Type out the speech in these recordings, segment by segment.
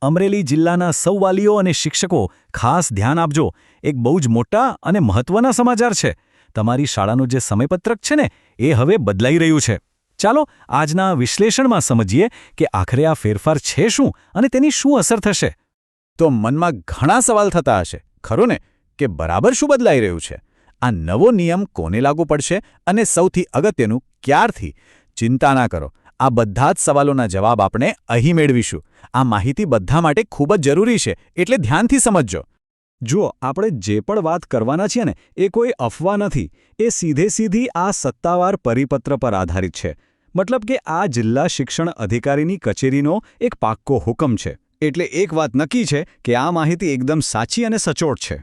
અમરેલી જિલ્લાના સૌ વાલીઓ અને શિક્ષકો ખાસ ધ્યાન આપજો, એક બહુ જ મોટા અને મહત્વના સમાચાર છે. તમારી શાળાનું જે સમયપત્રક છે ને એ હવે બદલાઈ રહ્યું છે. ચાલો આજના વિશ્લેષણમાં સમજીએ કે આખરે આ ફેરફાર છે શું અને તેની શું અસર થશે. તો મનમાં ઘણા સવાલ થતા હશે, ખરું ને, કે બરાબર શું બદલાઈ રહ્યું છે? આ નવો નિયમ કોને લાગુ પડશે અને સૌથી અગત્યનું ક્યારથી? ચિંતા ના કરો, આ બધા જ સવાલોના જવાબ આપણે અહીં મેળવીશું. આ માહિતી બધા માટે ખૂબ જ જરૂરી છે, એટલે ધ્યાનથી સમજજો. જુઓ, આપણે જે પણ વાત કરવાના છીએ ને એ કોઈ અફવા નથી. એ સીધી આ સત્તાવાર પરિપત્ર પર આધારિત છે. મતલબ કે આ જિલ્લા શિક્ષણ અધિકારીની કચેરીનો એક પાક્કો હુકમ છે. એટલે એક વાત નક્કી છે કે આ માહિતી એકદમ સાચી અને સચોટ છે.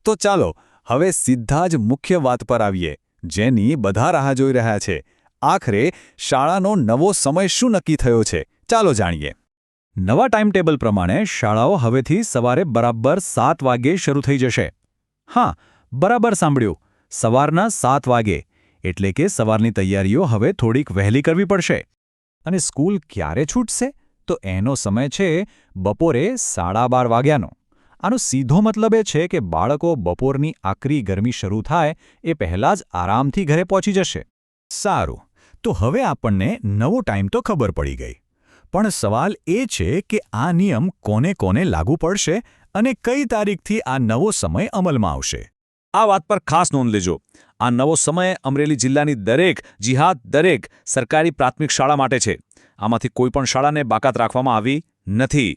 તો ચાલો હવે સીધા જ મુખ્ય વાત પર આવીએ, જેની બધા રાહ જોઈ રહ્યા છે. આખરે શાળાનો નવો સમય શું નક્કી થયો છે? ચાલો જાણીએ. નવા ટાઈમટેબલ પ્રમાણે શાળાઓ હવેથી સવારે બરાબર 7 વાગ્યે શરૂ થઈ જશે. હા, બરાબર સાંભળ્યું, સવારના 7 વાગ્યે. એટલે કે સવારની તૈયારીઓ હવે થોડીક વહેલી કરવી પડશે. અને સ્કૂલ ક્યારે છૂટશે? તો એનો સમય છે બપોરે 12:30 વાગ્યાનો. આનો સીધો મતલબ એ છે કે બાળકો બપોરની આકરી ગરમી શરૂ થાય એ પહેલાં જ આરામથી ઘરે પહોંચી જશે. સારું, તો હવે આપણને નવો ટાઈમ તો ખબર પડી ગઈ. પણ સવાલ એ છે કે આ નિયમ કોને કોને લાગુ પડશે અને કઈ તારીખથી આ નવો સમય અમલમાં આવશે. આ વાત પર ખાસ નોંધ લેજો. આ નવો સમય અમરેલી જિલ્લાની દરેક સરકારી પ્રાથમિક શાળા માટે છે. આમાંથી કોઈ પણ શાળાને બાકાત રાખવામાં આવી નથી.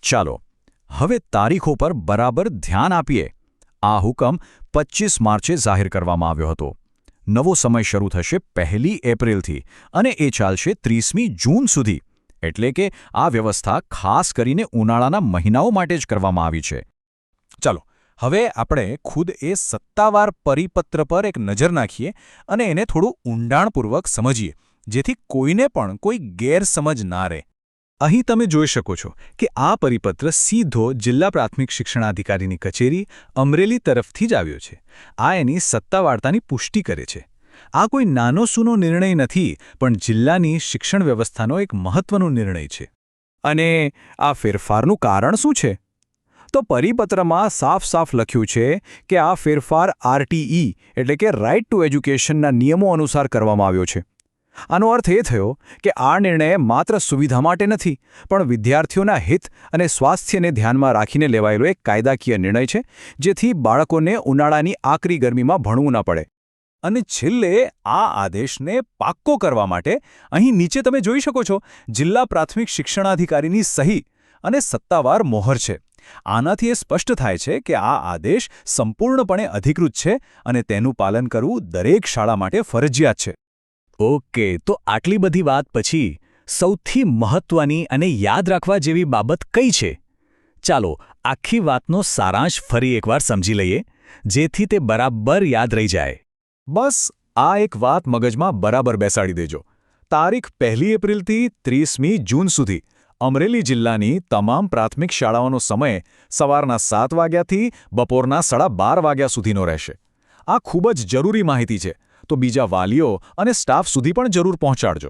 ચાલો હવે તારીખો પર બરાબર ધ્યાન આપીએ. આ હુકમ 25 માર્ચે જાહેર કરવામાં આવ્યો હતો. નવો સમય શરૂ થશે 1 એપ્રિલથી અને એ ચાલશે 30મી જૂન સુધી. એટલે કે આ વ્યવસ્થા ખાસ કરીને ઉનાળાના મહિનાઓ માટે જ કરવામાં આવી છે. ચાલો હવે આપણે ખુદ એ સત્તાવાર પરિપત્ર પર એક નજર નાખીએ અને એને થોડું ઊંડાણપૂર્વક સમજીએ, જેથી કોઈને પણ કોઈ ગેરસમજ ના રહે. અહીં તમે જોઈ શકો છો કે આ પરિપત્ર સીધો જિલ્લા પ્રાથમિક શિક્ષણાધિકારીની કચેરી અમરેલી તરફથી જ આવ્યો છે. આ એની સત્તાવારતાની પુષ્ટિ કરે છે. આ કોઈ નાનો સૂનો નિર્ણય નથી, પણ જિલ્લાની શિક્ષણ વ્યવસ્થાનો એક મહત્વનો નિર્ણય છે. અને આ ફેરફારનું કારણ શું છે? તો પરિપત્રમાં સાફ લખ્યું છે કે આ ફેરફાર આરટીઈ એટલે કે રાઇટ ટુ એજ્યુકેશનના નિયમો અનુસાર કરવામાં આવ્યો છે. આનો અર્થ એ થયો કે આ નિર્ણય માત્ર સુવિધા માટે નથી, પણ વિદ્યાર્થીઓના હિત અને સ્વાસ્થ્યને ધ્યાનમાં રાખીને લેવાયેલો એક કાયદાકીય નિર્ણય છે, જેથી બાળકોને ઉનાળાની આકરી ગરમીમાં ભણવું ન પડે. અને છેલ્લે આ આદેશને પાક્કો કરવા માટે અહીં નીચે તમે જોઈ શકો છો જિલ્લા પ્રાથમિક શિક્ષણાધિકારીની સહી અને સત્તાવાર મોહર છે. આનાથી એ સ્પષ્ટ થાય છે કે આ આદેશ સંપૂર્ણપણે અધિકૃત છે અને તેનું પાલન કરવું દરેક શાળા માટે ફરજિયાત છે. ઓકે, તો આટલી બધી વાત પછી સૌથી મહત્વની અને યાદ રાખવા જેવી બાબત કઈ છે? ચાલો આખી વાતનો સારાંશ ફરી એકવાર સમજી લઈએ, જેથી તે બરાબર યાદ રહી જાય. બસ આ એક વાત મગજમાં બરાબર બેસાડી દેજો. તારીખ 1 એપ્રિલથી 30મી જૂન સુધી અમરેલી જિલ્લાની તમામ પ્રાથમિક શાળાઓનો સમય સવારના 7 વાગ્યાથી બપોરના 12:30 વાગ્યા સુધીનો રહેશે. આ ખૂબ જ જરૂરી માહિતી છે, તો બીજા વાલીઓ અને સ્ટાફ સુધી પણ જરૂર પહોંચાડજો.